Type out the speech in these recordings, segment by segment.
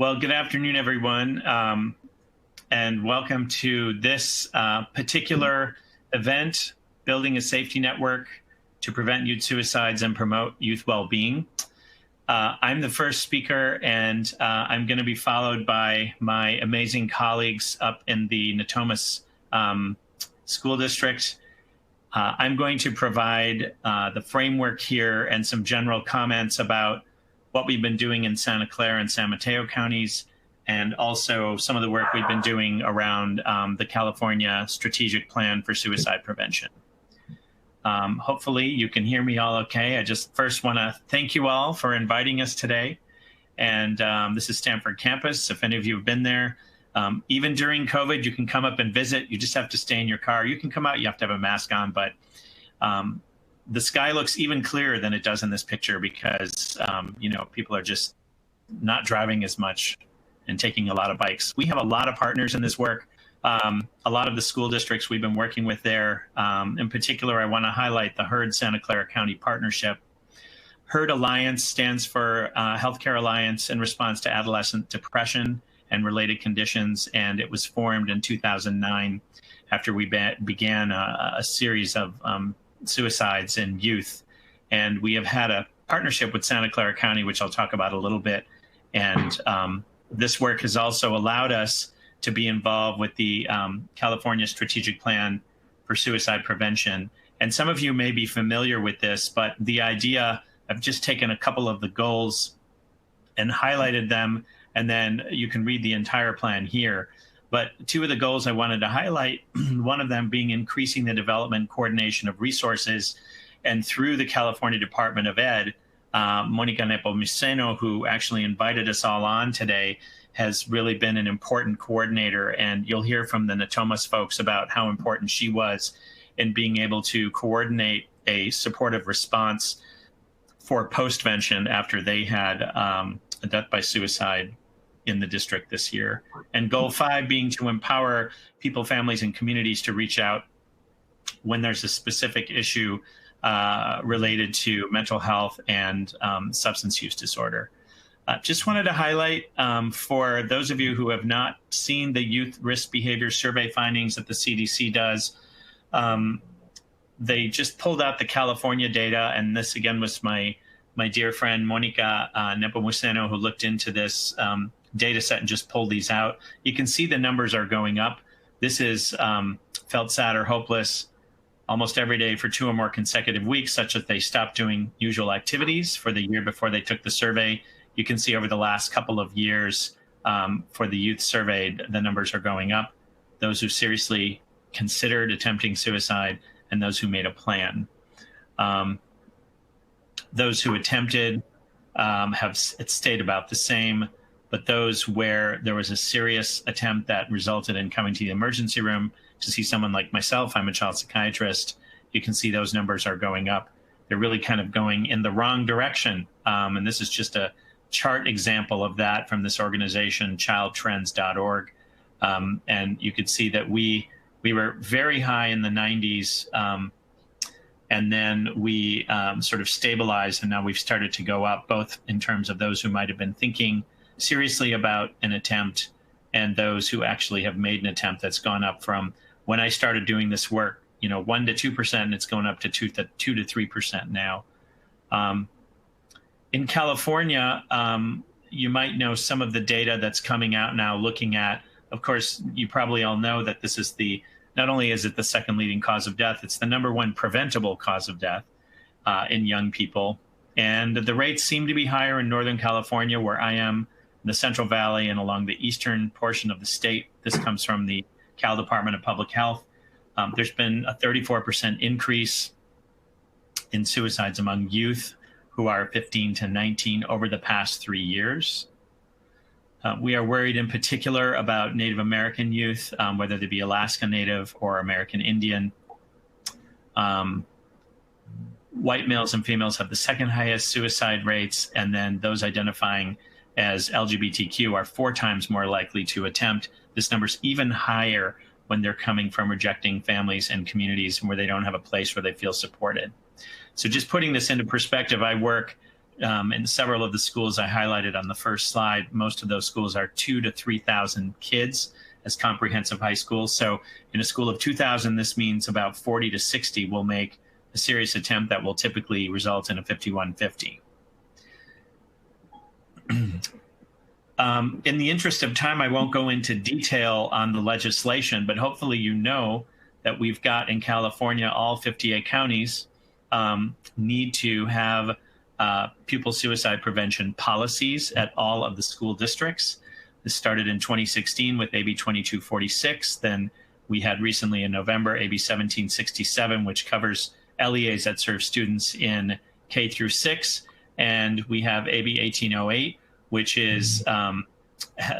Well, good afternoon, everyone, and welcome to this particular event, Building a Safety Network to Prevent Youth Suicides and Promote Youth Wellbeing. I'm the first speaker, and I'm going to be followed by my amazing colleagues up in the Natomas School District. I'm going to provide the framework here and some general comments about what we've been doing in Santa Clara and San Mateo counties, and also some of the work we've been doing around the California Strategic Plan for Suicide Prevention. Hopefully you can hear me all okay. I just first want to thank you all for inviting us today. And this is Stanford campus. If any of you have been there, even during COVID, you can come up and visit. You just have to stay in your car. You can come out, you have to have a mask on, but the sky looks even clearer than it does in this picture because, people are just not driving as much and taking a lot of bikes. We have a lot of partners in this work. A lot of the school districts we've been working with there. In particular, I want to highlight the HERD Santa Clara County Partnership. HERD Alliance stands for Healthcare Alliance in Response to Adolescent Depression and Related Conditions, and it was formed in 2009 after we began a series of suicides in youth. And we have had a partnership with Santa Clara County, which I'll talk about a little bit. And this work has also allowed us to be involved with the California Strategic Plan for Suicide Prevention. And some of you may be familiar with this, but the idea, I've just taken a couple of the goals and highlighted them, and then you can read the entire plan here. But two of the goals I wanted to highlight, one of them being increasing the development coordination of resources. And through the California Department of Ed, Monica Nepomuceno, who actually invited us all on today, has really been an important coordinator. And you'll hear from the Natomas folks about how important she was in being able to coordinate a supportive response for postvention after they had a death by suicide in the district this year. And goal 5 being to empower people, families, and communities to reach out when there's a specific issue related to mental health and substance use disorder. Just wanted to highlight for those of you who have not seen the Youth Risk Behavior Survey findings that the CDC does, they just pulled out the California data, and this again was my dear friend Monica Nepomuceno who looked into this data set and just pulled these out. You can see the numbers are going up. This is felt sad or hopeless almost every day for 2 or more consecutive weeks, such that they stopped doing usual activities for the year before they took the survey. You can see over the last couple of years for the youth surveyed, the numbers are going up. Those who seriously considered attempting suicide and those who made a plan. Those who attempted have stayed about the same, but those where there was a serious attempt that resulted in coming to the emergency room to see someone like myself, I'm a child psychiatrist, you can see those numbers are going up. They're really kind of going in the wrong direction. And this is just a chart example of that from this organization, childtrends.org. And you could see that we were very high in the 90s, and then we sort of stabilized, and now we've started to go up, both in terms of those who might have been thinking seriously about an attempt and those who actually have made an attempt. That's gone up from when I started doing this work, 1 to 2%, and it's going up to 2 to 3% now. In California, you might know some of the data that's coming out now looking at, of course, you probably all know that this is not only is it the second leading cause of death, it's the #1 preventable cause of death in young people. And the rates seem to be higher in Northern California, where I am, the Central Valley, and along the eastern portion of the state. This comes from the Cal Department of Public Health. There's been a 34% increase in suicides among youth who are 15 to 19 over the past 3 years. We are worried in particular about Native American youth, whether they be Alaska Native or American Indian. White males and females have the second highest suicide rates, and then those identifying as LGBTQ are 4 times more likely to attempt. This number's even higher when they're coming from rejecting families and communities where they don't have a place where they feel supported. So just putting this into perspective, I work in several of the schools I highlighted on the first slide, most of those schools are 2,000 to 3,000 kids as comprehensive high schools. So in a school of 2,000, this means about 40 to 60 will make a serious attempt that will typically result in a 5150. In the interest of time, I won't go into detail on the legislation, but hopefully you know that we've got in California, all 58 counties need to have pupil suicide prevention policies at all of the school districts. This started in 2016 with AB 2246. Then we had recently in November AB 1767, which covers LEAs that serve students in K through 6. And we have AB 1808, which is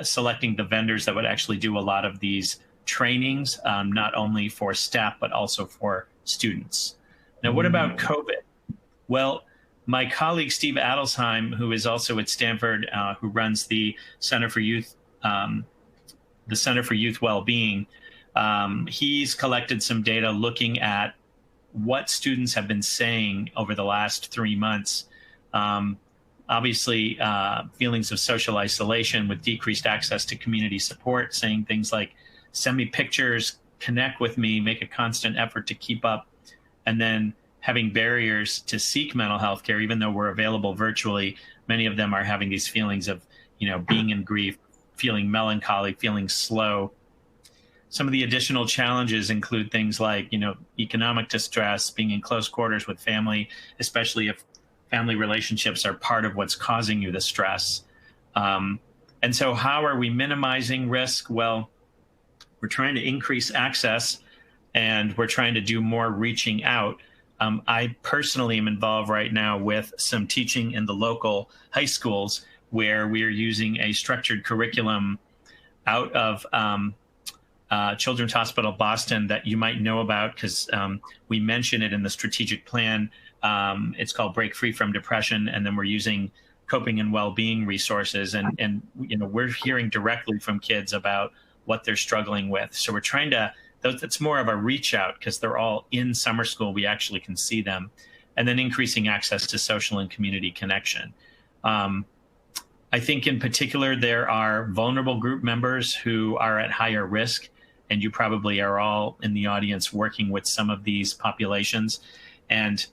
selecting the vendors that would actually do a lot of these trainings, not only for staff, but also for students. Now, what about COVID? Well, my colleague, Steve Adelsheim, who is also at Stanford, who runs the Center for Youth Wellbeing, he's collected some data looking at what students have been saying over the last 3 months. Obviously, feelings of social isolation with decreased access to community support, saying things like, send me pictures, connect with me, make a constant effort to keep up, and then having barriers to seek mental health care, even though we're available virtually. Many of them are having these feelings of, being in grief, feeling melancholy, feeling slow. Some of the additional challenges include things like, economic distress, being in close quarters with family, especially if family relationships are part of what's causing you the stress. And so how are we minimizing risk? Well, we're trying to increase access, and we're trying to do more reaching out. I personally am involved right now with some teaching in the local high schools where we're using a structured curriculum out of Children's Hospital Boston that you might know about because we mention it in the strategic plan. It's called Break Free from Depression, and then we're using coping and well-being resources. And we're hearing directly from kids about what they're struggling with. So we're trying to, that's more of a reach out because they're all in summer school. We actually can see them. And then increasing access to social and community connection. I think in particular, there are vulnerable group members who are at higher risk, and you probably are all in the audience working with some of these populations. And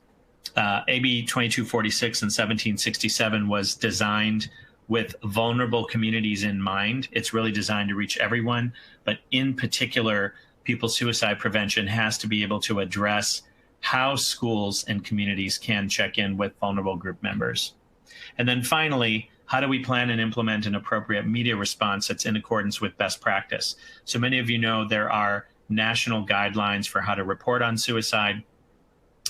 AB 2246 and 1767 was designed with vulnerable communities in mind. It's really designed to reach everyone, but in particular, pupil suicide prevention has to be able to address how schools and communities can check in with vulnerable group members. And then finally, how do we plan and implement an appropriate media response that's in accordance with best practice? So many of you know there are national guidelines for how to report on suicide,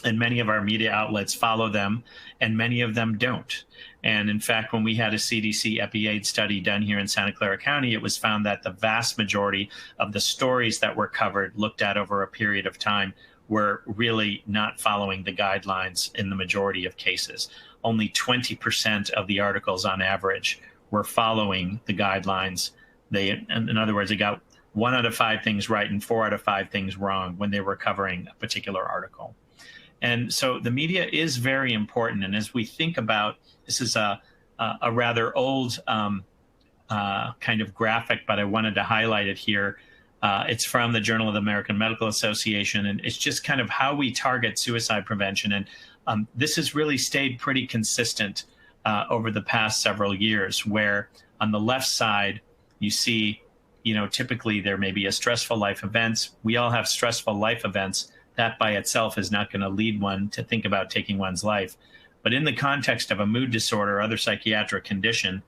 and many of our media outlets follow them, and many of them don't. And in fact, when we had a CDC EpiAID study done here in Santa Clara County, it was found that the vast majority of the stories that were covered, looked at over a period of time, were really not following the guidelines in the majority of cases. Only 20% of the articles on average were following the guidelines. In other words, they got 1 out of 5 things right and 4 out of 5 things wrong when they were covering a particular article. And so the media is very important. And as we think about, this is a rather old kind of graphic, but I wanted to highlight it here. It's from the Journal of the American Medical Association, and it's just kind of how we target suicide prevention. And this has really stayed pretty consistent over the past several years, where on the left side, you see, typically there may be a stressful life events. We all have stressful life events. That by itself is not going to lead one to think about taking one's life. But in the context of a mood disorder or other psychiatric condition,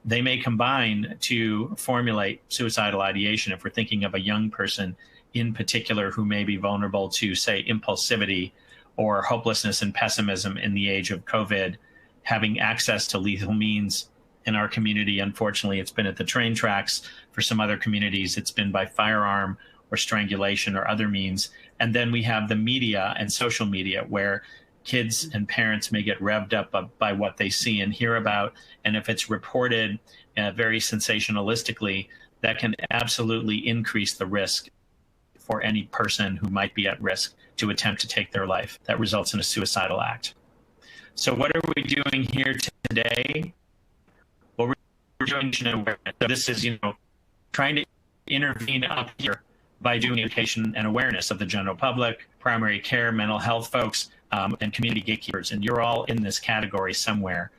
they may combine to formulate suicidal ideation. If we're thinking of a young person in particular who may be vulnerable to, say, impulsivity or hopelessness and pessimism in the age of COVID, having access to lethal means in our community, unfortunately, it's been at the train tracks. For some other communities, it's been by firearm or strangulation or other means. And then we have the media and social media where kids and parents may get revved up by what they see and hear about. And if it's reported very sensationalistically, that can absolutely increase the risk for any person who might be at risk to attempt to take their life. That results in a suicidal act. So what are we doing here today? Well, we're doing awareness. So this is, trying to intervene up here by doing education and awareness of the general public, primary care, mental health folks, and community gatekeepers. And you're all in this category somewhere.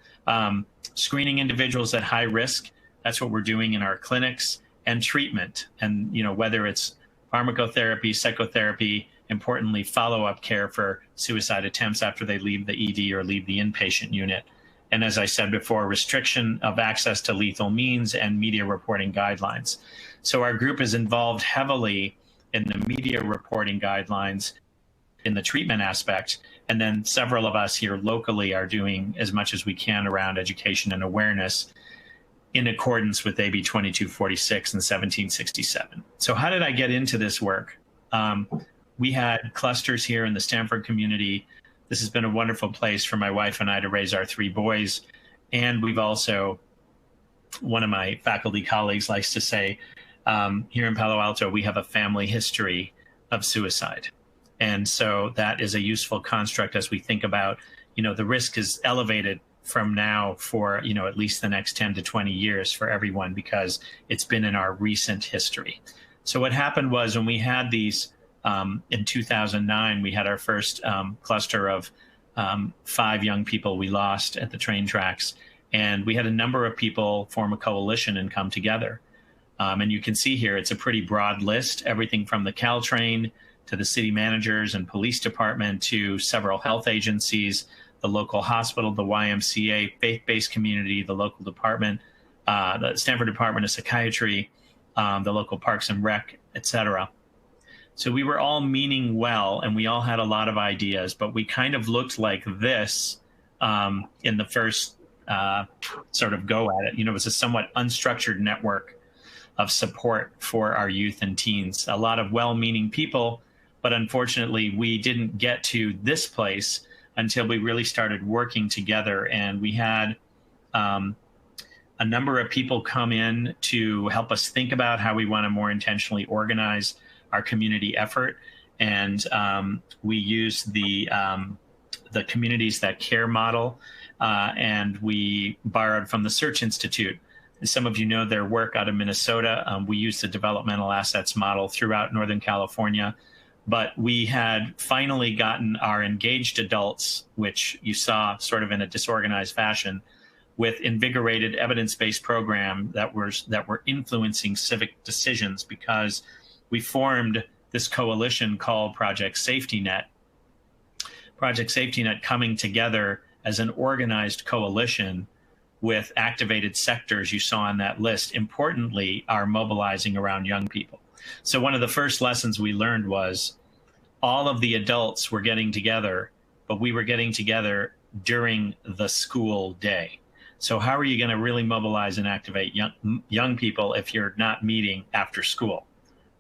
Screening individuals at high risk, that's what we're doing in our clinics, and treatment. And, whether it's pharmacotherapy, psychotherapy, importantly, follow-up care for suicide attempts after they leave the ED or leave the inpatient unit. And as I said before, restriction of access to lethal means and media reporting guidelines. So our group is involved heavily in the media reporting guidelines in the treatment aspect. And then several of us here locally are doing as much as we can around education and awareness in accordance with AB 2246 and 1767. So how did I get into this work? We had clusters here in the Stanford community. This has been a wonderful place for my wife and I to raise our 3 boys. And we've also, one of my faculty colleagues likes to say, here in Palo Alto, we have a family history of suicide. And so that is a useful construct as we think about, the risk is elevated from now for, at least the next 10 to 20 years for everyone, because it's been in our recent history. So what happened was when we had these, in 2009, we had our first cluster of 5 young people we lost at the train tracks. And we had a number of people form a coalition and come together. And you can see here, it's a pretty broad list, everything from the Caltrain to the city managers and police department to several health agencies, the local hospital, the YMCA, faith-based community, the local department, the Stanford Department of Psychiatry, the local Parks and Rec, et cetera. So we were all meaning well, and we all had a lot of ideas, but we kind of looked like this in the first sort of go at it. It was a somewhat unstructured network of support for our youth and teens. A lot of well-meaning people, but unfortunately, we didn't get to this place until we really started working together. And we had a number of people come in to help us think about how we want to more intentionally organize our community effort. And we use the Communities That Care model, and we borrowed from the Search Institute. Some of you know their work out of Minnesota. We use the developmental assets model throughout Northern California. But we had finally gotten our engaged adults, which you saw sort of in a disorganized fashion, with invigorated evidence-based program that were influencing civic decisions, because we formed this coalition called Project Safety Net. Project Safety Net coming together as an organized coalition with activated sectors you saw on that list, importantly, are mobilizing around young people. So one of the first lessons we learned was all of the adults were getting together, but we were getting together during the school day. So how are you going to really mobilize and activate young people if you're not meeting after school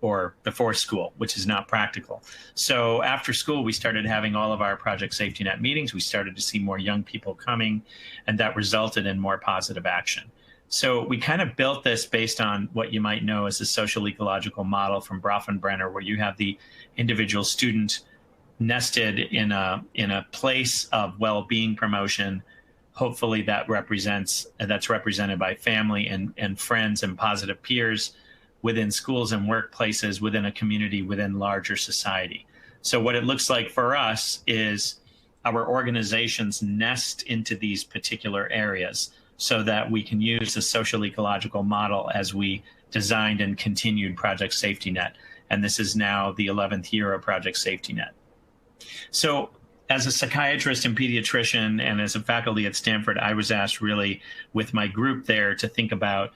or before school, which is not practical? So after school, we started having all of our Project Safety Net meetings. We started to see more young people coming, and that resulted in more positive action. So we kind of built this based on what you might know as the social ecological model from Bronfenbrenner, where you have the individual student nested in a place of well-being promotion. Hopefully that's represented by family and friends and positive peers within schools and workplaces, within a community, within larger society. So what it looks like for us is our organizations nest into these particular areas so that we can use the social ecological model as we designed and continued Project Safety Net. And this is now the 11th year of Project Safety Net. So as a psychiatrist and pediatrician and as a faculty at Stanford, I was asked really with my group there to think about,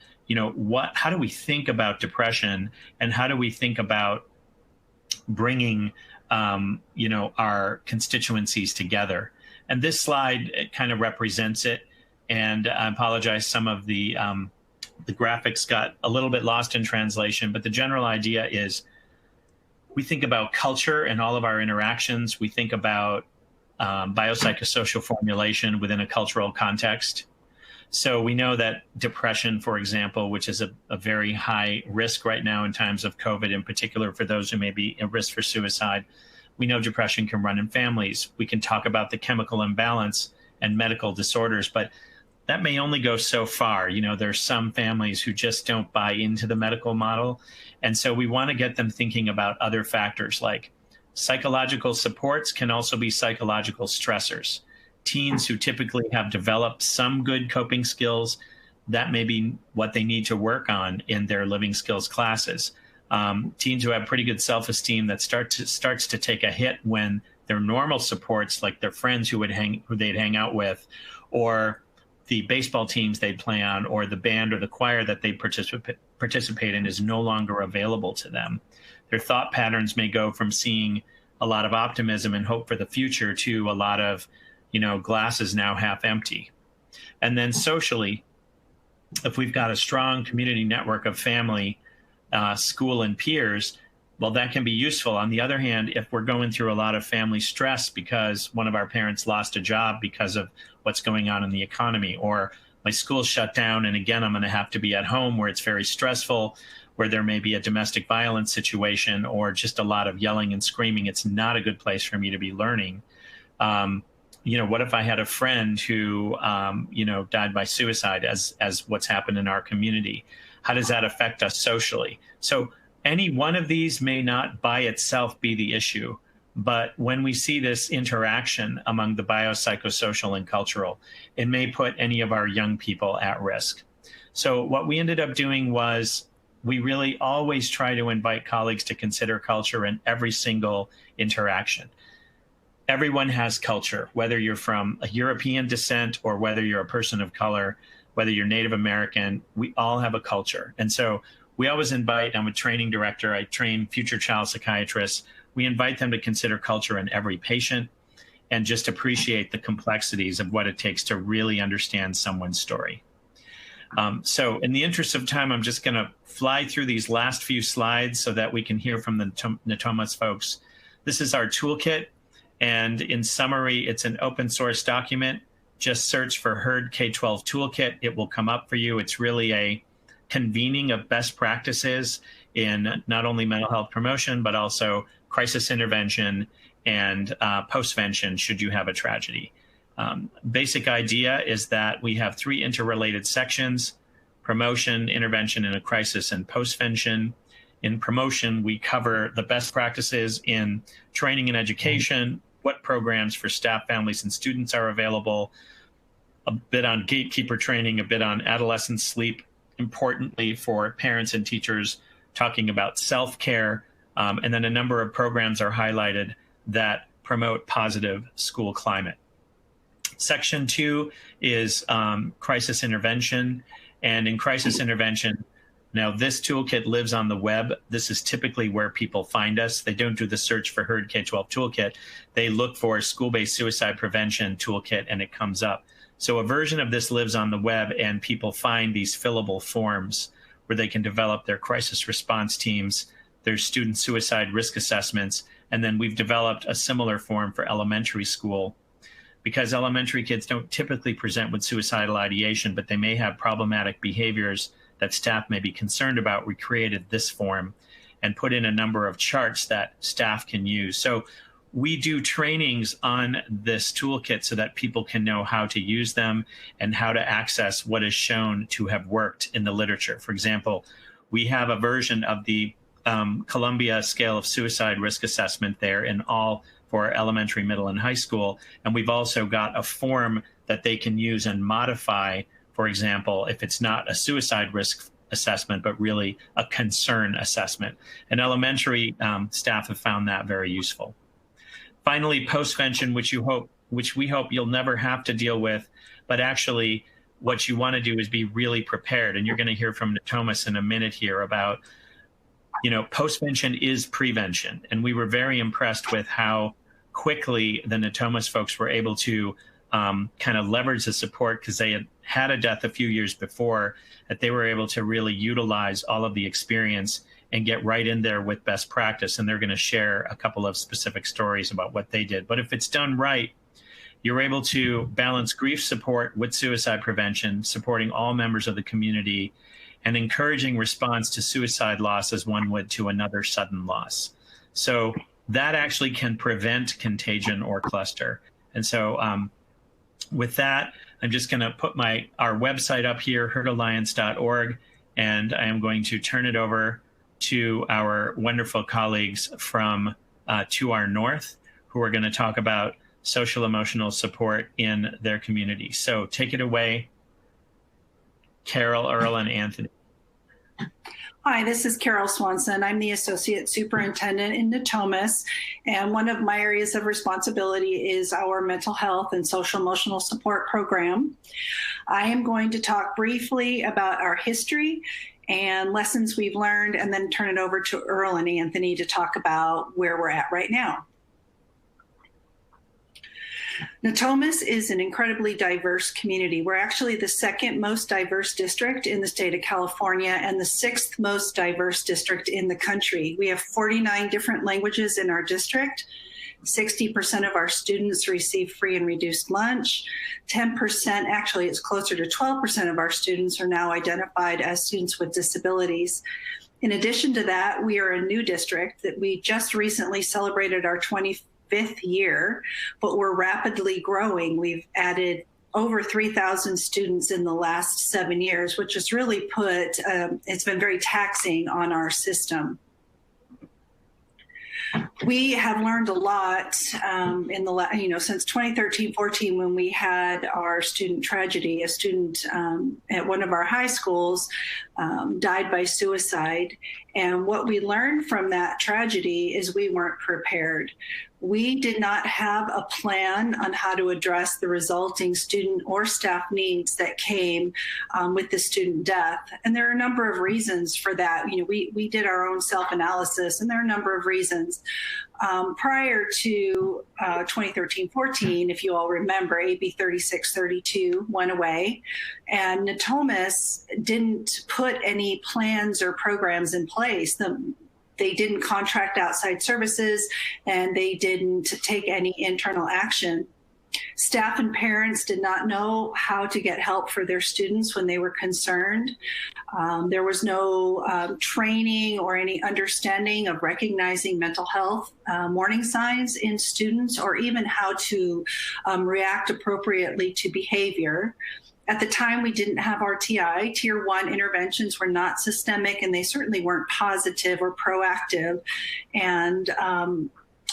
how do we think about depression, and how do we think about bringing, our constituencies together? And this slide kind of represents it. And I apologize, some of the graphics got a little bit lost in translation, but the general idea is we think about culture and all of our interactions. We think about biopsychosocial formulation within a cultural context. So we know that depression, for example, which is a very high risk right now in times of COVID, in particular for those who may be at risk for suicide, we know depression can run in families. We can talk about the chemical imbalance and medical disorders. But that may only go so far. You know, there's some families who just don't buy into the medical model. And so we want to get them thinking about other factors like psychological supports can also be psychological stressors. Teens who typically have developed some good coping skills, that may be what they need to work on in their living skills classes. Teens who have pretty good self-esteem that starts to take a hit when their normal supports, like their friends who they'd hang out with, or the baseball teams they'd play on, or the band or the choir that they participate in, is no longer available to them. Their thought patterns may go from seeing a lot of optimism and hope for the future to a lot of, glasses now half empty. And then socially, if we've got a strong community network of family, school, and peers, well, that can be useful. On the other hand, if we're going through a lot of family stress because one of our parents lost a job because of what's going on in the economy, or my school's shut down and again, I'm going to have to be at home where it's very stressful, where there may be a domestic violence situation or just a lot of yelling and screaming, it's not a good place for me to be learning. What if I had a friend who, died by suicide, as what's happened in our community? How does that affect us socially? So any one of these may not by itself be the issue, but when we see this interaction among the biopsychosocial and cultural, it may put any of our young people at risk. So what we ended up doing was we really always try to invite colleagues to consider culture in every single interaction. Everyone has culture, whether you're from a European descent or whether you're a person of color, whether you're Native American, we all have a culture. And so we always invite, I'm a training director, I train future child psychiatrists. We invite them to consider culture in every patient and just appreciate the complexities of what it takes to really understand someone's story. So in the interest of time, I'm just going to fly through these last few slides so that we can hear from the Natomas folks. This is our toolkit. And in summary, it's an open source document. Just search for HERD K-12 Toolkit. It will come up for you. It's really a convening of best practices in not only mental health promotion, but also crisis intervention and postvention should you have a tragedy. Basic idea is that we have 3 interrelated sections: promotion, intervention in a crisis, and postvention. In promotion, we cover the best practices in training and education, what programs for staff, families, and students are available, a bit on gatekeeper training, a bit on adolescent sleep, importantly for parents and teachers, talking about self-care, and then a number of programs are highlighted that promote positive school climate. Section 2 is crisis intervention, and in crisis intervention, now, this toolkit lives on the web. This is typically where people find us. They don't do the search for HERD K-12 Toolkit. They look for school-based suicide prevention toolkit, and it comes up. So a version of this lives on the web, and people find these fillable forms where they can develop their crisis response teams, their student suicide risk assessments, and then we've developed a similar form for elementary school, because elementary kids don't typically present with suicidal ideation, but they may have problematic behaviors that staff may be concerned about. We created this form and put in a number of charts that staff can use. So we do trainings on this toolkit so that people can know how to use them and how to access what is shown to have worked in the literature. For example, we have a version of the Columbia Scale of Suicide Risk Assessment there in all for elementary, middle, and high school. And we've also got a form that they can use and modify. For example, if it's not a suicide risk assessment, but really a concern assessment. And elementary staff have found that very useful. Finally, postvention, which we hope you'll never have to deal with, but actually what you want to do is be really prepared. And you're going to hear from Natomas in a minute here about, postvention is prevention. And we were very impressed with how quickly the Natomas folks were able to kind of leverage the support, because they had a death a few years before, that they were able to really utilize all of the experience and get right in there with best practice. And they're going to share a couple of specific stories about what they did. But if it's done right, you're able to balance grief support with suicide prevention, supporting all members of the community, and encouraging response to suicide loss as one would to another sudden loss. So that actually can prevent contagion or cluster. And so With that, I'm just going to put our website up here, herdalliance.org, and I am going to turn it over to our wonderful colleagues from To Our North, who are going to talk about social emotional support in their community. So take it away, Carol, Earl, and Anthony. Hi, this is Carol Swanson. I'm the Associate Superintendent in Natomas, and one of my areas of responsibility is our mental health and social emotional support program. I am going to talk briefly about our history and lessons we've learned, and then turn it over to Earl and Anthony to talk about where we're at right now. Natomas is an incredibly diverse community. We're actually the second most diverse district in the state of California and the sixth most diverse district in the country. We have 49 different languages in our district. 60% of our students receive free and reduced lunch. 10%, actually it's closer to 12% of our students are now identified as students with disabilities. In addition to that, we are a new district that we just recently celebrated our 25th year, but we're rapidly growing. We've added over 3,000 students in the last 7 years, which has really it's been very taxing on our system. We have learned a lot since 2013-14, when we had our student tragedy. A student at one of our high schools died by suicide. And what we learned from that tragedy is we weren't prepared. We did not have a plan on how to address the resulting student or staff needs that came with the student death. And there are a number of reasons for that. We did our own self-analysis, and there are a number of reasons. Prior to 2013-14, if you all remember, AB 3632 went away, and Natomas didn't put any plans or programs in place. They didn't contract outside services, and they didn't take any internal action. Staff and parents did not know how to get help for their students when they were concerned. There was no training or any understanding of recognizing mental health warning signs in students, or even how to react appropriately to behavior. At the time, we didn't have RTI. Tier 1 interventions were not systemic, and they certainly weren't positive or proactive. And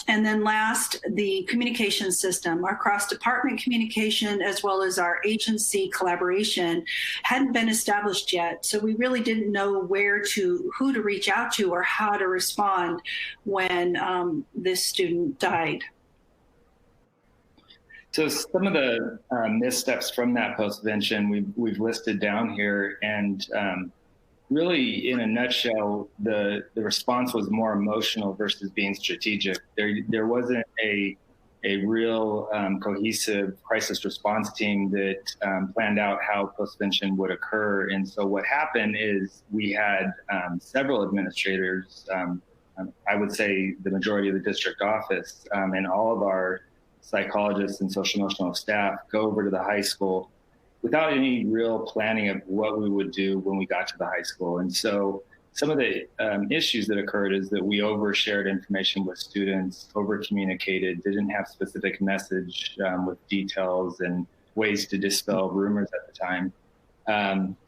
then last, the communication system. Our cross-department communication, as well as our agency collaboration, hadn't been established yet. So we really didn't know who to reach out to or how to respond when this student died. So some of the missteps from that postvention we've listed down here, and really, in a nutshell, the response was more emotional versus being strategic. There wasn't a real cohesive crisis response team that planned out how postvention would occur. And so what happened is we had several administrators, I would say the majority of the district office, and all of our psychologists and social emotional staff go over to the high school without any real planning of what we would do when we got to the high school. And so some of the issues that occurred is that we overshared information with students, over-communicated, didn't have specific message with details and ways to dispel rumors at the time.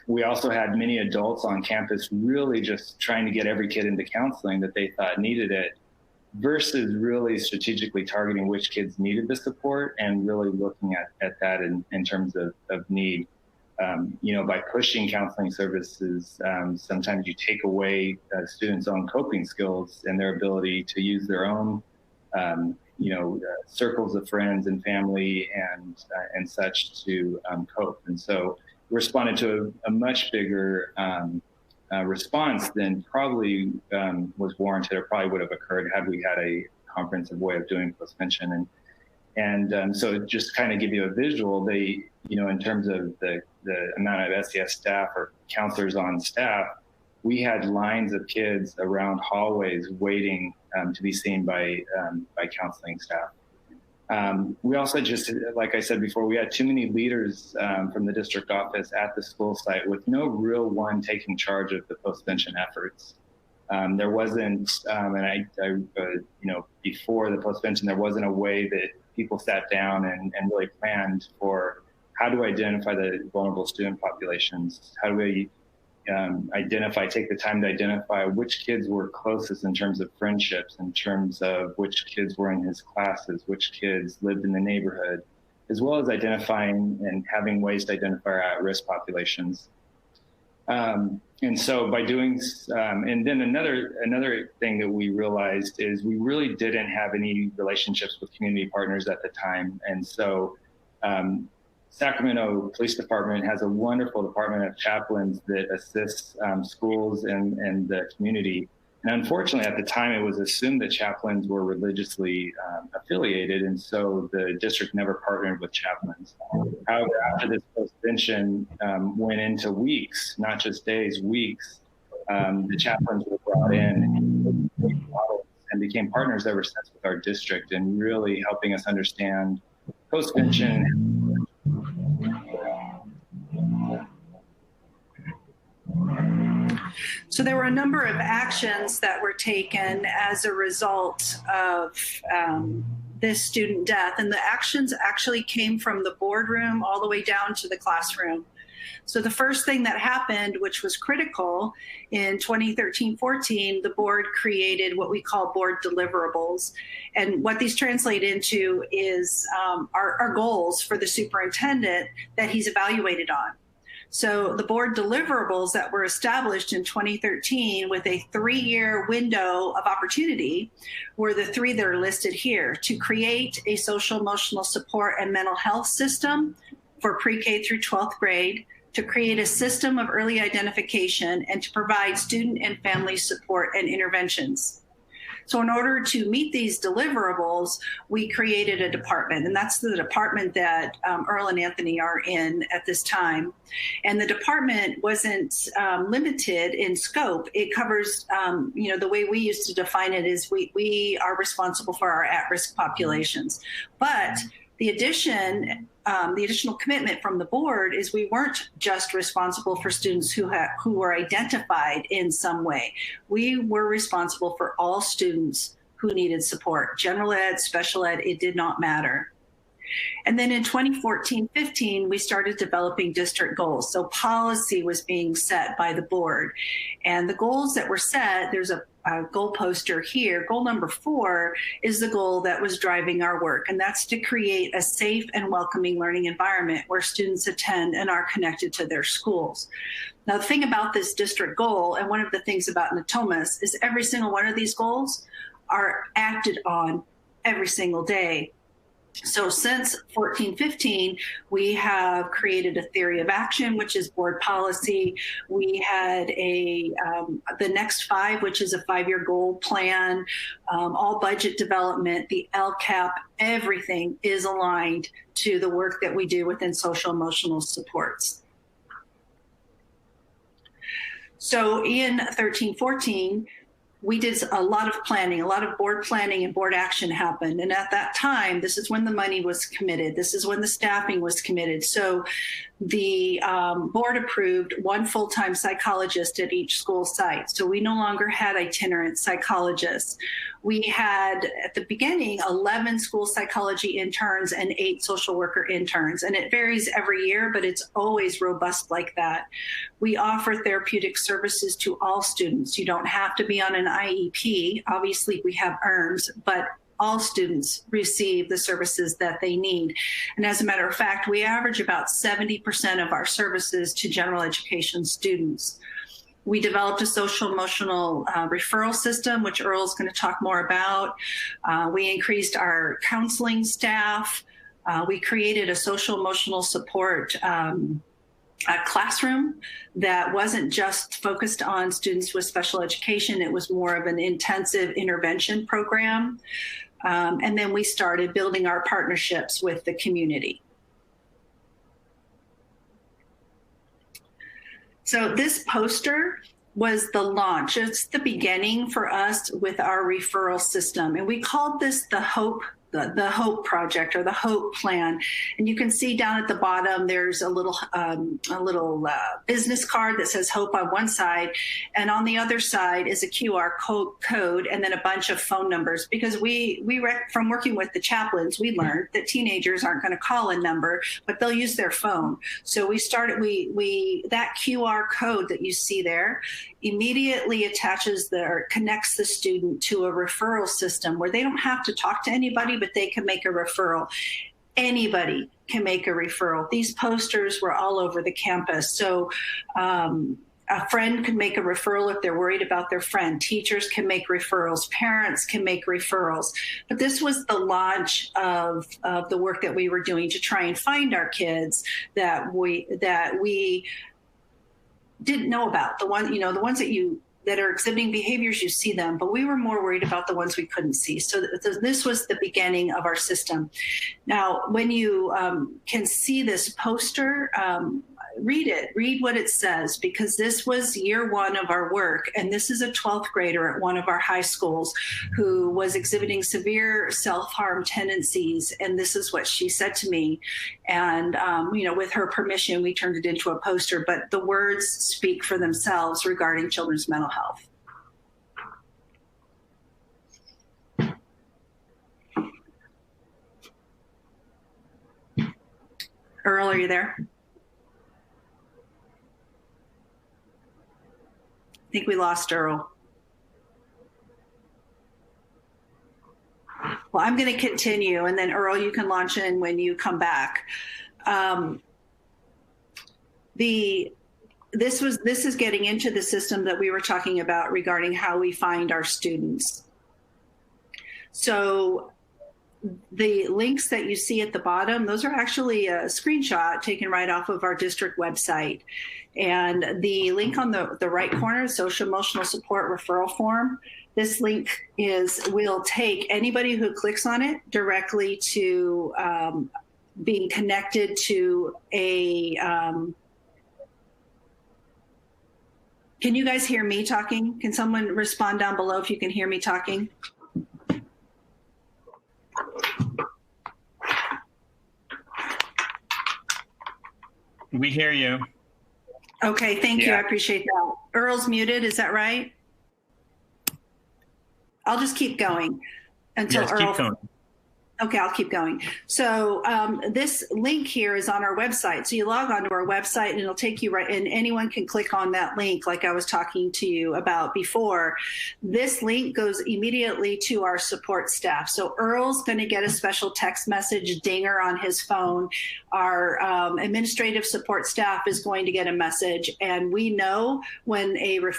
We also had many adults on campus really just trying to get every kid into counseling that they thought needed it, versus really strategically targeting which kids needed the support and really looking at that in terms of need. By pushing counseling services, sometimes you take away students' own coping skills and their ability to use their own, circles of friends and family and such to cope. And so we responded to a much bigger response than probably was warranted or probably would have occurred had we had a comprehensive way of doing postvention. And so just kind of give you a visual, in terms of the amount of SES staff or counselors on staff, we had lines of kids around hallways waiting to be seen by counseling staff. We also just, like I said before, we had too many leaders from the district office at the school site with no real one taking charge of the postvention efforts. There wasn't, before the postvention, there wasn't a way that people sat down and really planned for how do we identify the vulnerable student populations? How do we take the time to identify which kids were closest in terms of friendships, in terms of which kids were in his classes, which kids lived in the neighborhood, as well as identifying and having ways to identify our at-risk populations. And so by doing, and then another thing that we realized is we really didn't have any relationships with community partners at the time. And so Sacramento Police Department has a wonderful department of chaplains that assists schools and the community. And unfortunately, at the time, it was assumed that chaplains were religiously affiliated, and so the district never partnered with chaplains. However, after this postvention went into weeks, not just days, weeks, the chaplains were brought in and became partners ever since with our district, and really helping us understand postvention. So there were a number of actions that were taken as a result of this student death. And the actions actually came from the boardroom all the way down to the classroom. So the first thing that happened, which was critical, in 2013-14, the board created what we call board deliverables. And what these translate into is our goals for the superintendent that he's evaluated on. So the board deliverables that were established in 2013 with a 3-year window of opportunity were the 3 that are listed here: to create a social emotional support and mental health system for pre-K through 12th grade, to create a system of early identification, and to provide student and family support and interventions. So in order to meet these deliverables, we created a department, and that's the department that Earl and Anthony are in at this time. And the department wasn't limited in scope. It covers, the way we used to define it is we are responsible for our at-risk populations. But the additional commitment from the board is we weren't just responsible for students who were identified in some way. We were responsible for all students who needed support. General ed, special ed, it did not matter. And then in 2014-15, we started developing district goals. So policy was being set by the board. And the goals that were set, there's a goal poster here. Goal number 4 is the goal that was driving our work, and that's to create a safe and welcoming learning environment where students attend and are connected to their schools. Now, the thing about this district goal, and one of the things about Natomas, is every single one of these goals are acted on every single day. So since 14-15, we have created a theory of action, which is board policy. We had the next 5, which is a 5-year goal plan, all budget development, the LCAP, everything is aligned to the work that we do within social emotional supports. So in 13-14, we did a lot of planning, a lot of board planning and board action happened. And at that time, this is when the money was committed. This is when the staffing was committed. So the board approved 1 full-time psychologist at each school site. So we no longer had itinerant psychologists. We had, at the beginning, 11 school psychology interns and 8 social worker interns. And it varies every year, but it's always robust like that. We offer therapeutic services to all students. You don't have to be on an IEP. Obviously, we have ERMs, but all students receive the services that they need. And as a matter of fact, we average about 70% of our services to general education students. We developed a social emotional referral system, which Earl's going to talk more about. We increased our counseling staff. We created a social emotional support a classroom that wasn't just focused on students with special education. It was more of an intensive intervention program. And then we started building our partnerships with the community. So this poster was the launch. It's the beginning for us with our referral system. And we called this the Hope the Hope Project or the Hope Plan. And you can see down at the bottom, there's a little business card that says Hope on one side. And on the other side is a QR code and then a bunch of phone numbers. Because from working with the chaplains, we learned that teenagers aren't going to call a number, but they'll use their phone. So that QR code that you see there immediately connects the student to a referral system where they don't have to talk to anybody, but they can make a referral. Anybody can make a referral. These posters were all over the campus. So a friend can make a referral if they're worried about their friend. Teachers can make referrals. Parents can make referrals. But this was the launch of the work that we were doing to try and find our kids that we didn't know about. The ones that are exhibiting behaviors, you see them, but we were more worried about the ones we couldn't see. So this was the beginning of our system. Now, when you can see this poster, read what it says, because this was year one of our work. And this is a 12th grader at one of our high schools who was exhibiting severe self-harm tendencies. And this is what she said to me. And, with her permission, we turned it into a poster, but the words speak for themselves regarding children's mental health. Earl, are you there? I think we lost Earl. Well, I'm going to continue, and then Earl, you can launch in when you come back. This is getting into the system that we were talking about regarding how we find our students. So the links that you see at the bottom, those are actually a screenshot taken right off of our district website. And the link on the right corner, social emotional support referral form, this link will take anybody who clicks on it directly to being connected to a, can you guys hear me talking? Can someone respond down below if you can hear me talking? We hear you. Okay, thank you. I appreciate that. Earl's muted, is that right? I'll just keep going until Earl. Keep going. Okay, I'll keep going. So this link here is on our website. So you log onto our website and it'll take you right, and anyone can click on that link like I was talking to you about before. This link goes immediately to our support staff. So Earl's going to get a special text message dinger on his phone. Our administrative support staff is going to get a message, and we know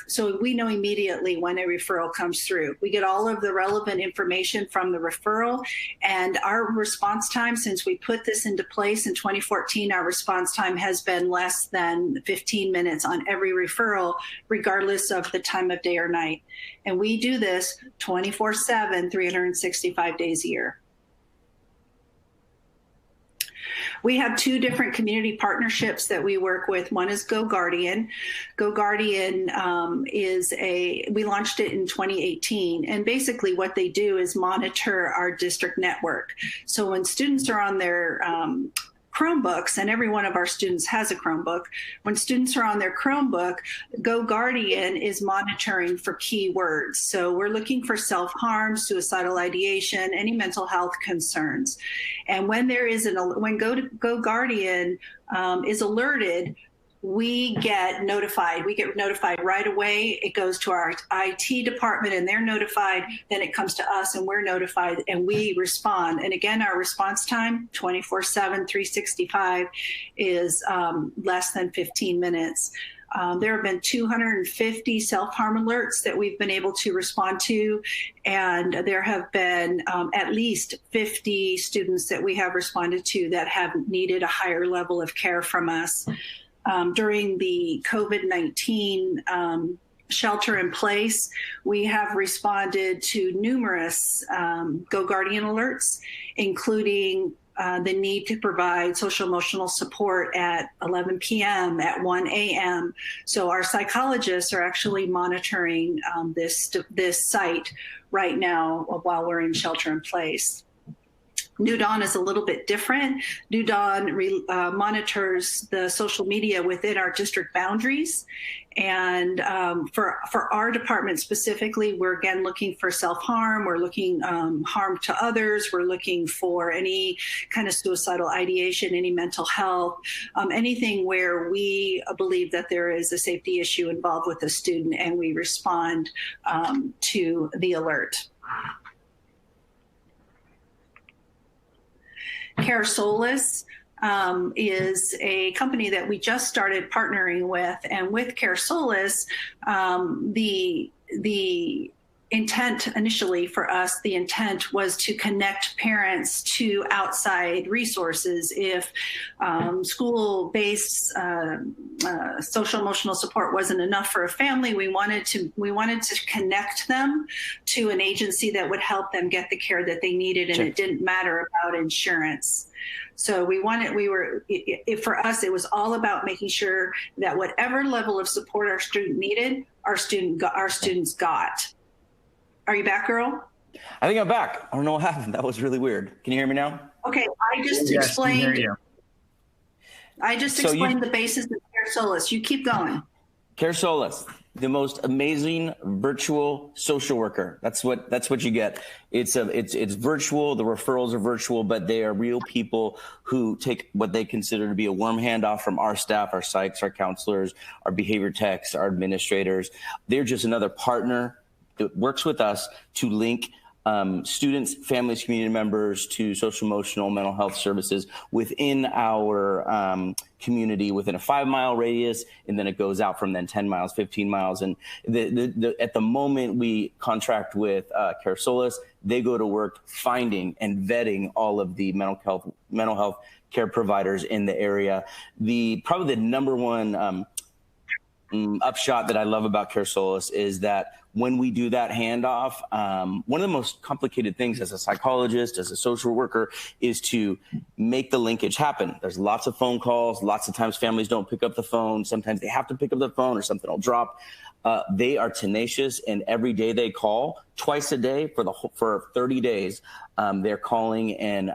so we know immediately when a referral comes through. We get all of the relevant information from the referral, and our response time, since we put this into place in 2014, our response time has been less than 15 minutes on every referral, regardless of the time of day or night. And we do this 24/7, 365 days a year. We have two different community partnerships that we work with. One is GoGuardian. GoGuardian we launched it in 2018. And basically what they do is monitor our district network. So when students are on their Chromebooks, and every one of our students has a Chromebook. When students are on their Chromebook, GoGuardian is monitoring for keywords. So we're looking for self-harm, suicidal ideation, any mental health concerns. And when when GoGuardian is alerted, we get notified. We get notified right away. It goes to our IT department and they're notified. Then it comes to us and we're notified and we respond. And again, our response time, 24/7, 365, is less than 15 minutes. There have been 250 self-harm alerts that we've been able to respond to, and there have been at least 50 students that we have responded to that have needed a higher level of care from us. During the COVID-19 shelter in place, we have responded to numerous GoGuardian alerts, including the need to provide social emotional support at 11 p.m., at 1 a.m. So our psychologists are actually monitoring this site right now while we're in shelter in place. New Dawn is a little bit different. New Dawn monitors the social media within our district boundaries. And for our department specifically, we're again looking for self-harm. We're looking harm to others. We're looking for any kind of suicidal ideation, any mental health, anything where we believe that there is a safety issue involved with a student, and we respond to the alert. CareSolus is a company that we just started partnering with, and with CareSolus, the intent initially for us, the intent was to connect parents to outside resources. If school-based social emotional support wasn't enough for a family, we wanted to connect them to an agency that would help them get the care that they needed, and it didn't matter about insurance. So for us, it was all about making sure that whatever level of support our student needed, our students got. Are you back, girl? I think I'm back. I don't know what happened. That was really weird. Can you hear me now? Okay, I just explained the basis of CareSolus. You keep going. CareSolus, the most amazing virtual social worker. That's what you get. It's virtual. The referrals are virtual, but they are real people who take what they consider to be a warm handoff from our staff, our psychs, our counselors, our behavior techs, our administrators. They're just another partner that works with us to link students, families, community members to social, emotional, mental health services within our community within a 5-mile radius, and then it goes out from then 10 miles, 15 miles. And at the moment we contract with CareSolus, they go to work finding and vetting all of the mental health care providers in the area. Probably the number one upshot that I love about CareSolus is that when we do that handoff, one of the most complicated things as a psychologist, as a social worker, is to make the linkage happen. There's lots of phone calls. Lots of times families don't pick up the phone. Sometimes they have to pick up the phone or something will drop. They are tenacious, and every day they call, twice a day for 30 days. They're calling and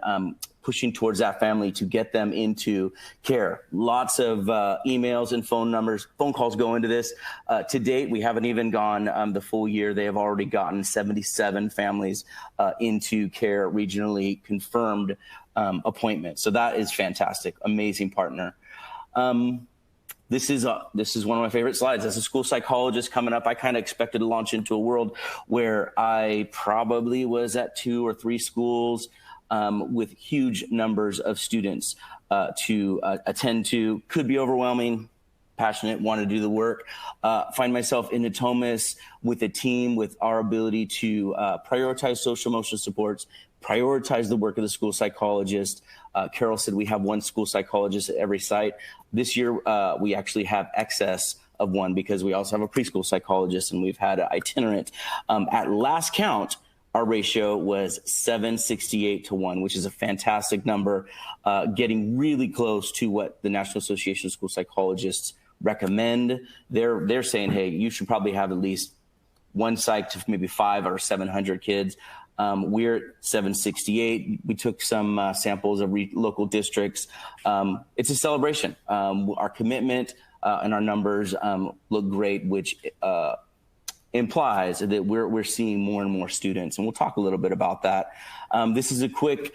pushing towards that family to get them into care. Lots of emails and phone calls go into this. To date, we haven't even gone the full year. They have already gotten 77 families into care, regionally confirmed appointments. So that is fantastic. Amazing partner. This is one of my favorite slides. As a school psychologist coming up, I kind of expected to launch into a world where I probably was at 2 or 3 schools with huge numbers of students to attend to. Could be overwhelming, passionate, want to do the work. Find myself in Natomas with a team with our ability to prioritize social emotional supports, prioritize the work of the school psychologist. Carol said we have 1 school psychologist at every site. This year, we actually have excess of 1 because we also have a preschool psychologist, and we've had an itinerant. At last count, our ratio was 768-1, which is a fantastic number, getting really close to what the National Association of School Psychologists recommend. They're saying, hey, you should probably have at least 1 psych to maybe 500 or 700 kids. We're at 768. We took some samples of local districts. It's a celebration. Our commitment and our numbers look great, which implies that we're seeing more and more students. And we'll talk a little bit about that. This is a quick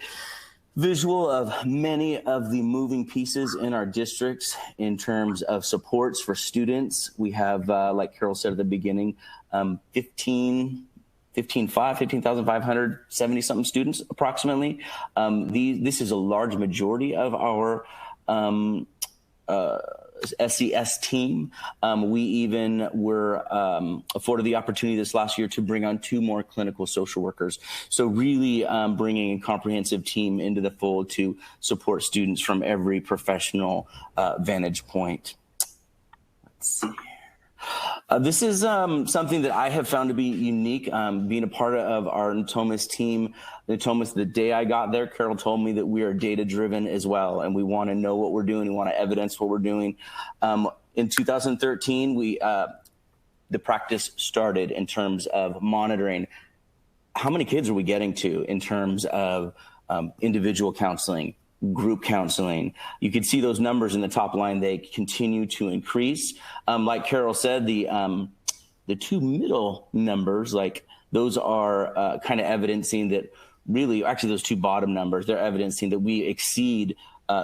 visual of many of the moving pieces in our districts in terms of supports for students. We have, like Carol said at the beginning, 15,570 something students approximately. This is a large majority of our SES team. We even were afforded the opportunity this last year to bring on 2 more clinical social workers. So really bringing a comprehensive team into the fold to support students from every professional vantage point. Let's see. This is something that I have found to be unique, being a part of our Natomas team. Natomas, the day I got there, Carol told me that we are data-driven as well, and we want to know what we're doing. We want to evidence what we're doing. In 2013, the practice started in terms of monitoring how many kids are we getting to in terms of individual counseling, group counseling. You can see those numbers in the top line. They continue to increase. Like Carol said, the two middle numbers, like those are kind of evidencing that really, actually those two bottom numbers, they're evidencing that we exceed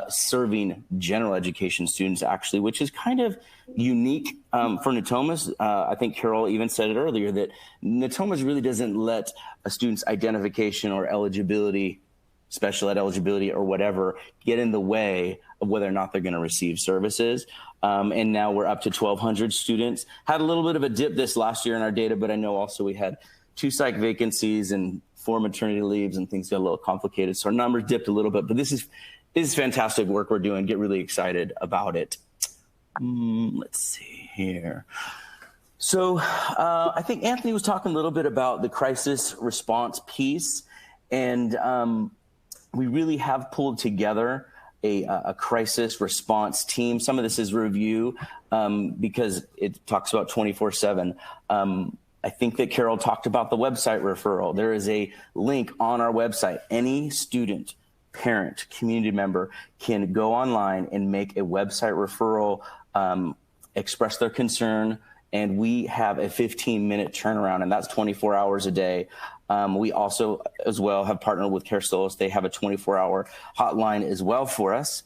serving general education students, actually, which is kind of unique for Natomas. I think Carol even said it earlier that Natomas really doesn't let a student's identification or eligibility, special ed eligibility or whatever, get in the way of whether or not they're going to receive services. And now we're up to 1,200 students. Had a little bit of a dip this last year in our data, but I know also we had 2 psych vacancies and 4 maternity leaves and things got a little complicated. So our numbers dipped a little bit, but this is fantastic work we're doing. Get really excited about it. Let's see here. So I think Anthony was talking a little bit about the crisis response piece, and we really have pulled together a crisis response team. Some of this is review because it talks about 24/7. I think that Carol talked about the website referral. There is a link on our website. Any student, parent, community member can go online and make a website referral, express their concern, and we have a 15-minute turnaround, and that's 24 hours a day. We also, as well, have partnered with CareSolus. They have a 24-hour hotline as well for us.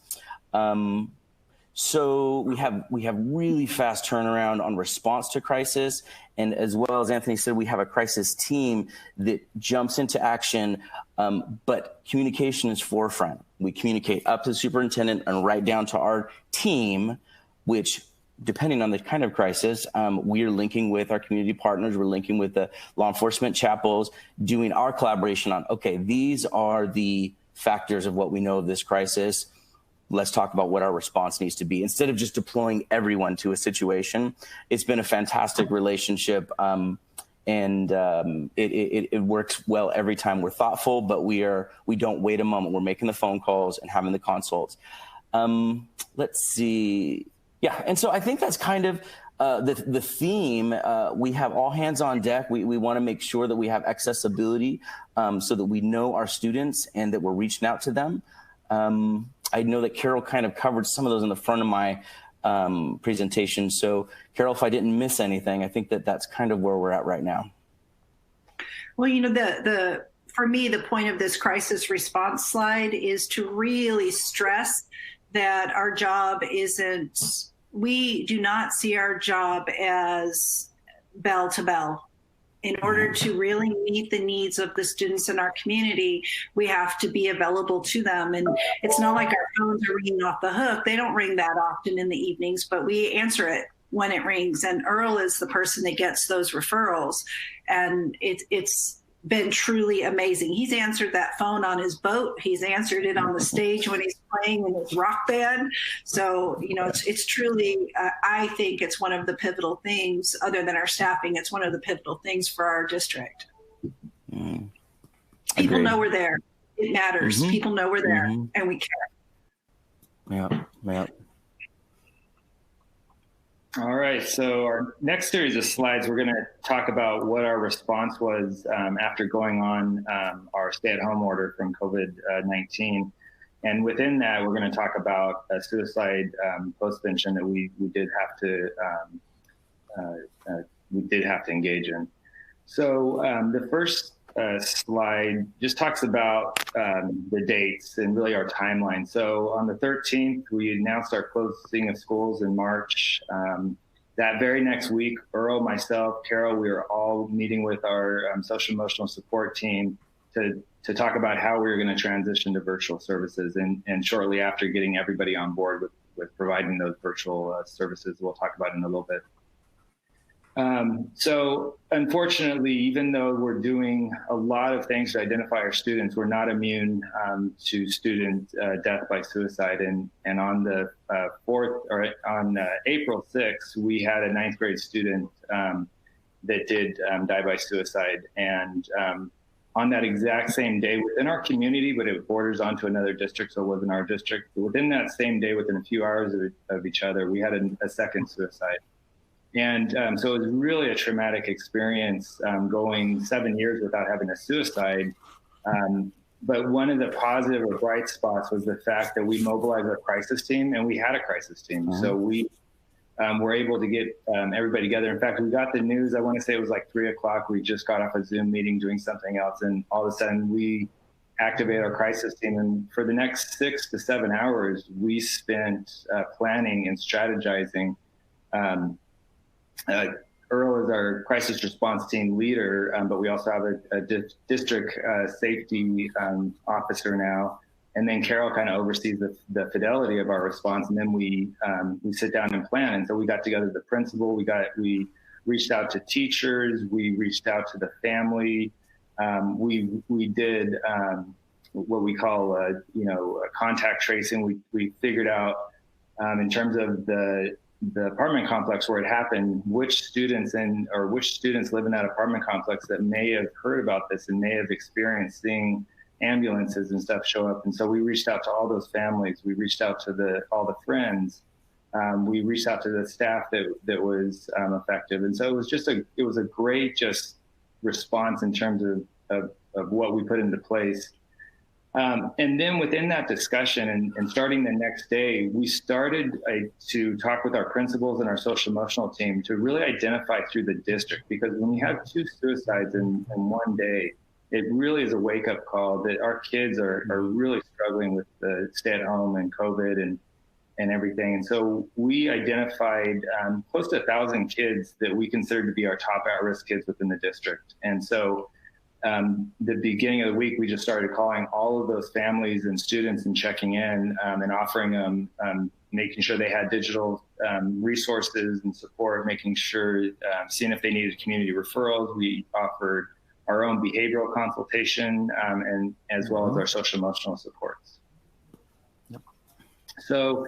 So we have really fast turnaround on response to crisis. And as well as Anthony said, we have a crisis team that jumps into action, but communication is forefront. We communicate up to the superintendent and right down to our team, which, depending on the kind of crisis, we are linking with our community partners. We're linking with the law enforcement chapels, doing our collaboration on, okay, these are the factors of what we know of this crisis. Let's talk about what our response needs to be. Instead of just deploying everyone to a situation, it's been a fantastic relationship, and it works well every time. We're thoughtful, but we don't wait a moment. We're making the phone calls and having the consults. Let's see. Yeah, and so I think that's kind of the theme. We have all hands on deck. We want to make sure that we have accessibility so that we know our students and that we're reaching out to them. I know that Carol kind of covered some of those in the front of my presentation. So Carol, if I didn't miss anything, I think that that's kind of where we're at right now. Well, you know, for me, the point of this crisis response slide is to really stress that our job we do not see our job as bell to bell. In order to really meet the needs of the students in our community, we have to be available to them. And it's not like our phones are ringing off the hook. They don't ring that often in the evenings, but we answer it when it rings. And Earl is the person that gets those referrals. And it's been truly amazing. He's answered that phone on his boat. He's answered it on the stage when he's playing in his rock band. So, you know, it's truly, I think it's one of the pivotal things, other than our staffing, it's one of the pivotal things for our district. People know we're there. It matters. People know we're there and we care. Yeah. All right, so our next series of slides, we're going to talk about what our response was after going on our stay-at-home order from COVID-19. And within that, we're going to talk about a suicide postvention that we did have to engage in. So the first slide just talks about the dates and really our timeline. So on the 13th, we announced our closing of schools in March. That very next week, Earl, myself, Carol, we were all meeting with our social emotional support team to talk about how we were going to transition to virtual services, and shortly after getting everybody on board with providing those virtual services we'll talk about in a little bit. So unfortunately, even though we're doing a lot of things to identify our students, we're not immune to student death by suicide. And on the April 6th, we had a 9th grade student that did die by suicide. And on that exact same day within our community, but it borders onto another district, so it wasn't our district. But within that same day, within a few hours of each other, we had a second suicide. And so it was really a traumatic experience going 7 years without having a suicide. But one of the positive or bright spots was the fact that we mobilized our crisis team, and we had a crisis team. Mm-hmm. So we were able to get everybody together. In fact, we got the news, I want to say it was like 3 o'clock. We just got off a Zoom meeting doing something else, and all of a sudden we activated our crisis team. And for the next 6 to 7 hours, we spent planning and strategizing. Earl is our crisis response team leader, but we also have a district safety officer now. And then Carol kind of oversees the fidelity of our response. And then we sit down and plan. And so we got together the principal, we reached out to teachers, we reached out to the family. We did what we call, contact tracing. We figured out in terms of the apartment complex where it happened, which students live in that apartment complex that may have heard about this and may have experienced seeing ambulances and stuff show up. And so we reached out to all those families. We reached out to all the friends. We reached out to the staff that was effective. And so it was a great just response in terms of what we put into place. And then within that discussion and starting the next day, we started to talk with our principals and our social emotional team to really identify through the district, because when you have 2 suicides in one day, it really is a wake-up call that our kids are really struggling with the stay-at-home and COVID and everything. And so we identified close to 1,000 kids that we consider to be our top at-risk kids within the district. And so the beginning of the week, we just started calling all of those families and students and checking in and offering them, making sure they had digital resources and support, making sure, seeing if they needed community referrals. We offered our own behavioral consultation and as well as our social emotional supports. Yep. So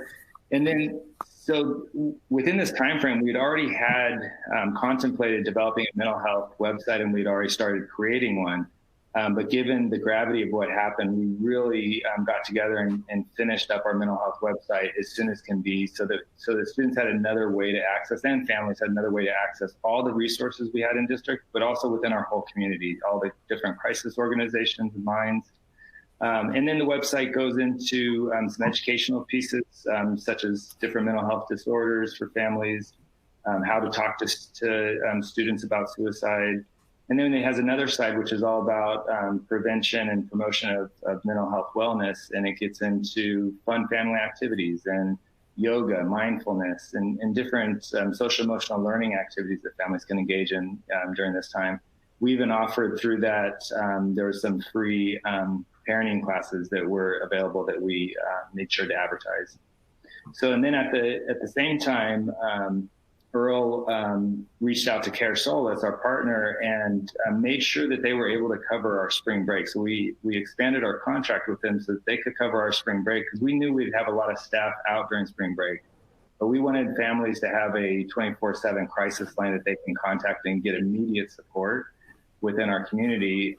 within this time frame, we'd already had contemplated developing a mental health website, and we'd already started creating one. But given the gravity of what happened, we really got together and finished up our mental health website as soon as can be, so the students had another way to access, and families had another way to access all the resources we had in district, but also within our whole community, all the different crisis organizations and minds. And then the website goes into some educational pieces, such as different mental health disorders for families, how to talk to students about suicide. And then it has another side, which is all about prevention and promotion of mental health wellness. And it gets into fun family activities and yoga, mindfulness, and different social emotional learning activities that families can engage in during this time. We even offered through that, there were some free parenting classes that were available that we made sure to advertise. So, and then at the same time, Earl reached out to CareSolus, our partner, and made sure that they were able to cover our spring break. So we expanded our contract with them so that they could cover our spring break, because we knew we'd have a lot of staff out during spring break. But we wanted families to have a 24/7 crisis line that they can contact and get immediate support within our community.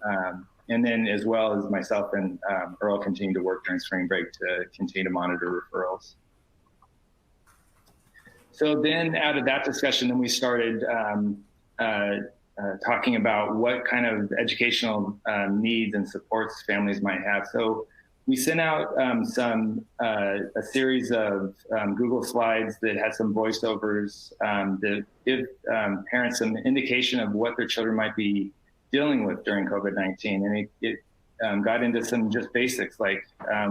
And then as well as myself and Earl continue to work during spring break to continue to monitor referrals. So then out of that discussion, then we started talking about what kind of educational needs and supports families might have. So we sent out a series of Google Slides that had some voiceovers that give parents some indication of what their children might be dealing with during COVID-19. And it got into some just basics like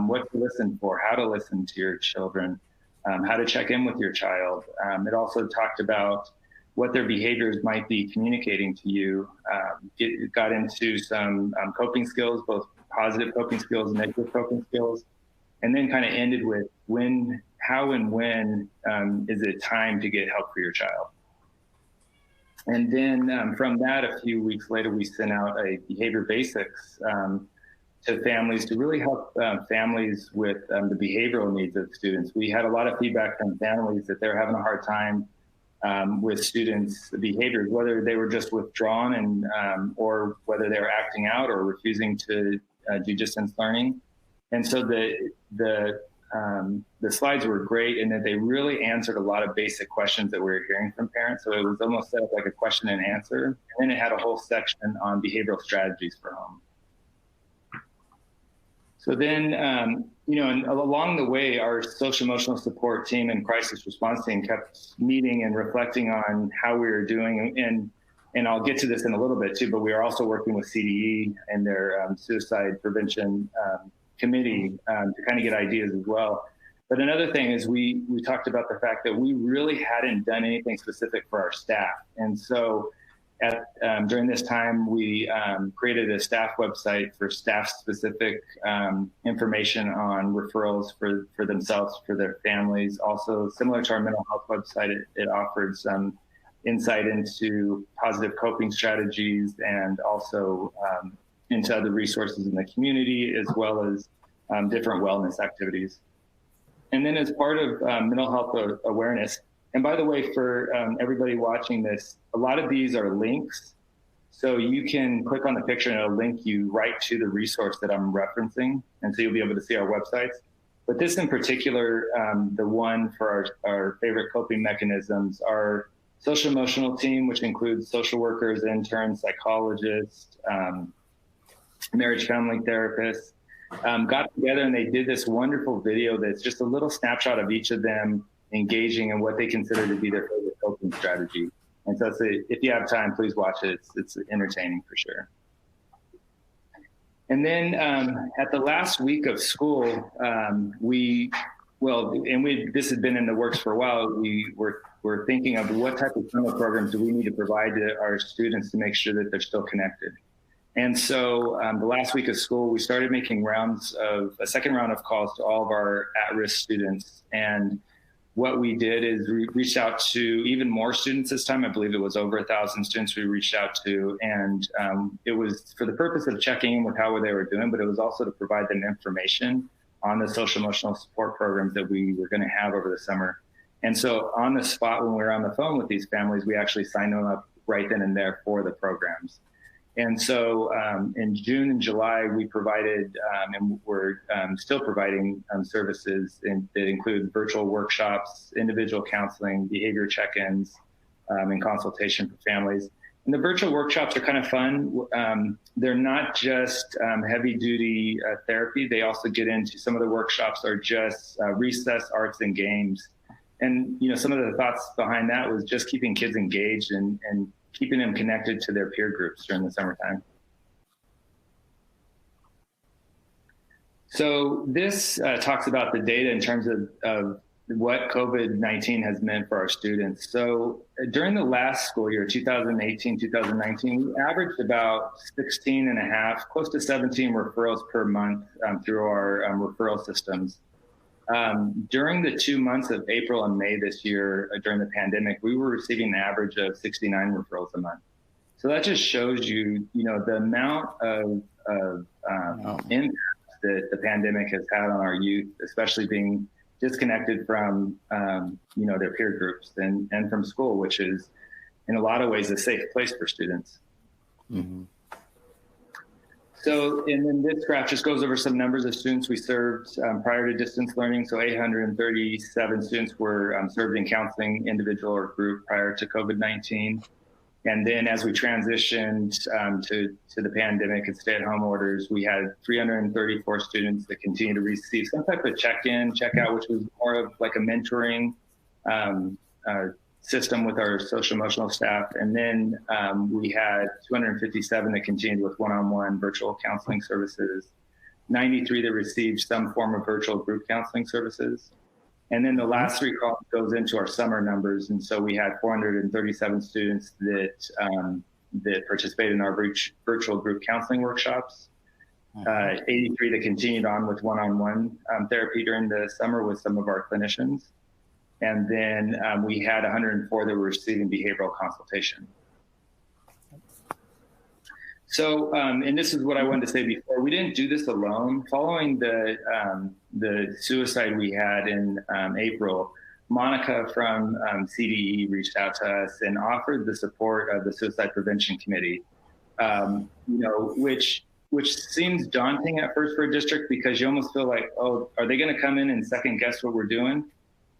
what to listen for, how to listen to your children, how to check in with your child. It also talked about what their behaviors might be communicating to you. It got into some coping skills, both positive coping skills and negative coping skills, and then kind of ended with how and when is it time to get help for your child. And then from that, a few weeks later, we sent out a behavior basics to families to really help families with the behavioral needs of students. We had a lot of feedback from families that they're having a hard time with students' behaviors, whether they were just withdrawn and or whether they were acting out or refusing to do distance learning. And so the slides were great in that they really answered a lot of basic questions that we were hearing from parents. So it was almost set up like a question and answer. And then it had a whole section on behavioral strategies for home. So then, and along the way, our social emotional support team and crisis response team kept meeting and reflecting on how we were doing. And I'll get to this in a little bit too, but we are also working with CDE and their suicide prevention committee to kind of get ideas as well. But another thing is we talked about the fact that we really hadn't done anything specific for our staff. And so during this time, we created a staff website for staff-specific information on referrals for themselves, for their families. Also, similar to our mental health website, it offered some insight into positive coping strategies and also into other resources in the community, as well as different wellness activities. And then as part of mental health awareness, and by the way, for everybody watching this, a lot of these are links. So you can click on the picture and it'll link you right to the resource that I'm referencing. And so you'll be able to see our websites. But this in particular, the one for our favorite coping mechanisms, our social emotional team, which includes social workers, interns, psychologists, marriage family therapists, got together and they did this wonderful video that's just a little snapshot of each of them engaging in what they consider to be their favorite coping strategy. And so if you have time, please watch it. It's entertaining for sure. And then at the last week of school, this had been in the works for a while. We were thinking of what type of summer programs do we need to provide to our students to make sure that they're still connected. And so the last week of school, we started making a second round of calls to all of our at-risk students. And what we did is we reached out to even more students this time. I believe it was over 1,000 students we reached out to. And it was for the purpose of checking in with how they were doing, but it was also to provide them information on the social emotional support programs that we were going to have over the summer. And so on the spot, when we were on the phone with these families, we actually signed them up right then and there for the programs. And so in June and July, we provided, and we're still providing services that include virtual workshops, individual counseling, behavior check-ins, and consultation for families. And the virtual workshops are kind of fun. They're not just heavy-duty therapy. They also get into, some of the workshops are just recess, arts, and games. And some of the thoughts behind that was just keeping kids engaged and keeping them connected to their peer groups during the summertime. So this talks about the data in terms of what COVID-19 has meant for our students. So during the last school year, 2018, 2019, we averaged about 16 and a half, close to 17 referrals per month through our referral systems. During the 2 months of April and May this year, during the pandemic, we were receiving an average of 69 referrals a month. So that just shows you, the amount of impact that the pandemic has had on our youth, especially being disconnected from, their peer groups and from school, which is in a lot of ways a safe place for students. Mm-hmm. So, and then this graph just goes over some numbers of students we served prior to distance learning. So 837 students were served in counseling, individual or group, prior to COVID-19. And then as we transitioned to the pandemic and stay-at-home orders, we had 334 students that continue to receive some type of check-in, check-out, which was more of like a mentoring system with our social emotional staff. And then we had 257 that continued with one-on-one virtual counseling services, 93 that received some form of virtual group counseling services. And then the last three columns goes into our summer numbers. And so we had 437 students that participated in our virtual group counseling workshops, 83 that continued on with one-on-one therapy during the summer with some of our clinicians. And then we had 104 that were receiving behavioral consultation. So, and this is what I wanted to say before, we didn't do this alone. Following the suicide we had in April, Monica from CDE reached out to us and offered the support of the Suicide Prevention Committee, which seems daunting at first for a district because you almost feel like, oh, are they going to come in and second guess what we're doing?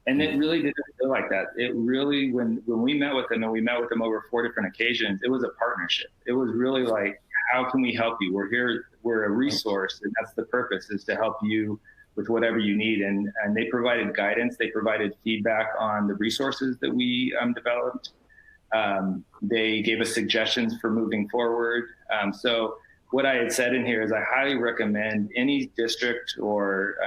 And it really didn't feel like that. It really, when we met with them, and we met with them over 4 different occasions, it was a partnership. It was really like, how can we help you? We're here we're a resource, and that's the purpose, is to help you with whatever you need. And they provided guidance. They provided feedback on the resources that we developed. They gave us suggestions for moving forward. So what I had said in here is I highly recommend any district or,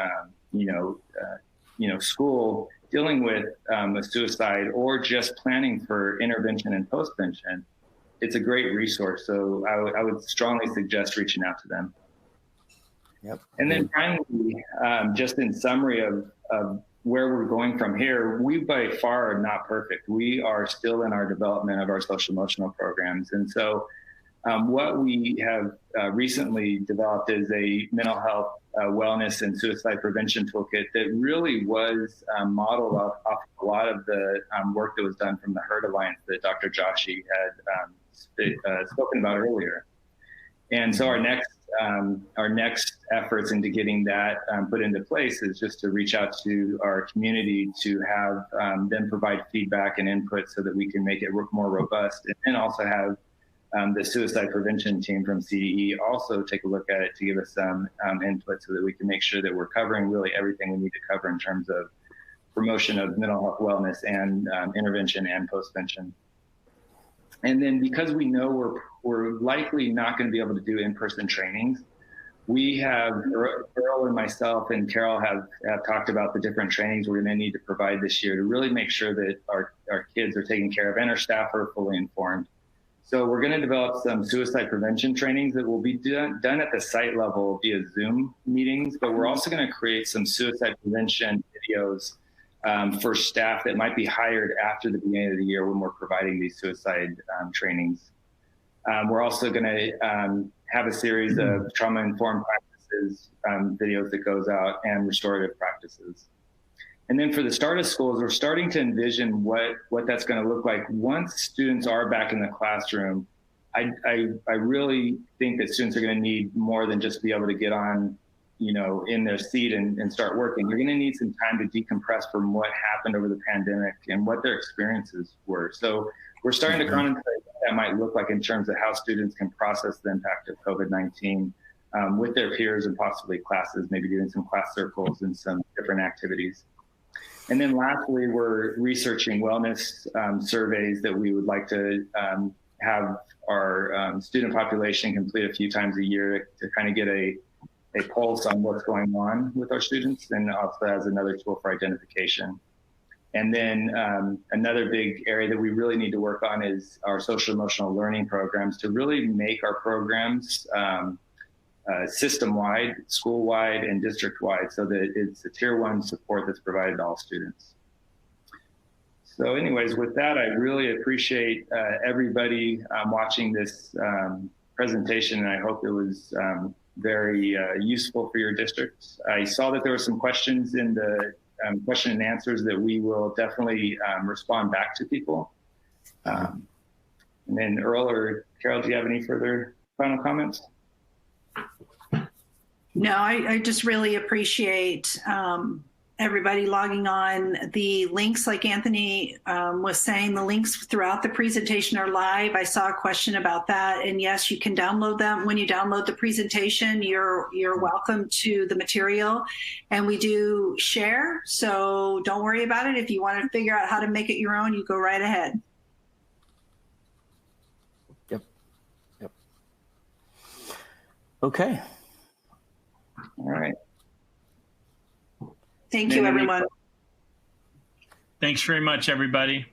school dealing with a suicide or just planning for intervention and postvention. It's a great resource. So I would strongly suggest reaching out to them. Yep. And then finally, just in summary of where we're going from here, we by far are not perfect. We are still in our development of our social emotional programs. And so what we have recently developed is a mental health, wellness, and suicide prevention toolkit that really was modeled off a lot of the work that was done from the HERD Alliance that Dr. Joshi had spoken about earlier. And so our next efforts into getting that put into place is just to reach out to our community to have them provide feedback and input so that we can make it more robust, and then also have the suicide prevention team from CDE also take a look at it to give us some input so that we can make sure that we're covering really everything we need to cover in terms of promotion of mental health wellness and intervention and postvention. And then because we know we're likely not going to be able to do in-person trainings, we have, Earl and myself and Carol have talked about the different trainings we're going to need to provide this year to really make sure that our kids are taken care of and our staff are fully informed. So we're going to develop some suicide prevention trainings that will be done at the site level via Zoom meetings, but we're also going to create some suicide prevention videos for staff that might be hired after the beginning of the year when we're providing these suicide trainings. We're also going to have a series of trauma-informed practices videos that goes out, and restorative practices. And then for the start of schools, we're starting to envision what that's going to look like once students are back in the classroom. I really think that students are going to need more than just be able to get on, in their seat and start working. You're going to need some time to decompress from what happened over the pandemic and what their experiences were. So we're starting to contemplate what that might look like in terms of how students can process the impact of COVID-19 with their peers and possibly classes, maybe doing some class circles and some different activities. And then lastly, we're researching wellness surveys that we would like to have our student population complete a few times a year to kind of get a pulse on what's going on with our students, and also as another tool for identification. And then another big area that we really need to work on is our social emotional learning programs to really make our programs system-wide, school-wide, and district-wide, so that it's a tier 1 support that's provided to all students. So anyways, with that, I really appreciate everybody watching this presentation, and I hope it was very useful for your districts. I saw that there were some questions in the question and answers that we will definitely respond back to people. And then Earl or Carol, do you have any further final comments? No, I just really appreciate everybody logging on. The links, like Anthony was saying, the links throughout the presentation are live. I saw a question about that. And yes, you can download them. When you download the presentation, you're welcome to the material. And we do share, so don't worry about it. If you want to figure out how to make it your own, you go right ahead. Yep. Okay. All right. Thank you, everyone. Thanks very much, everybody.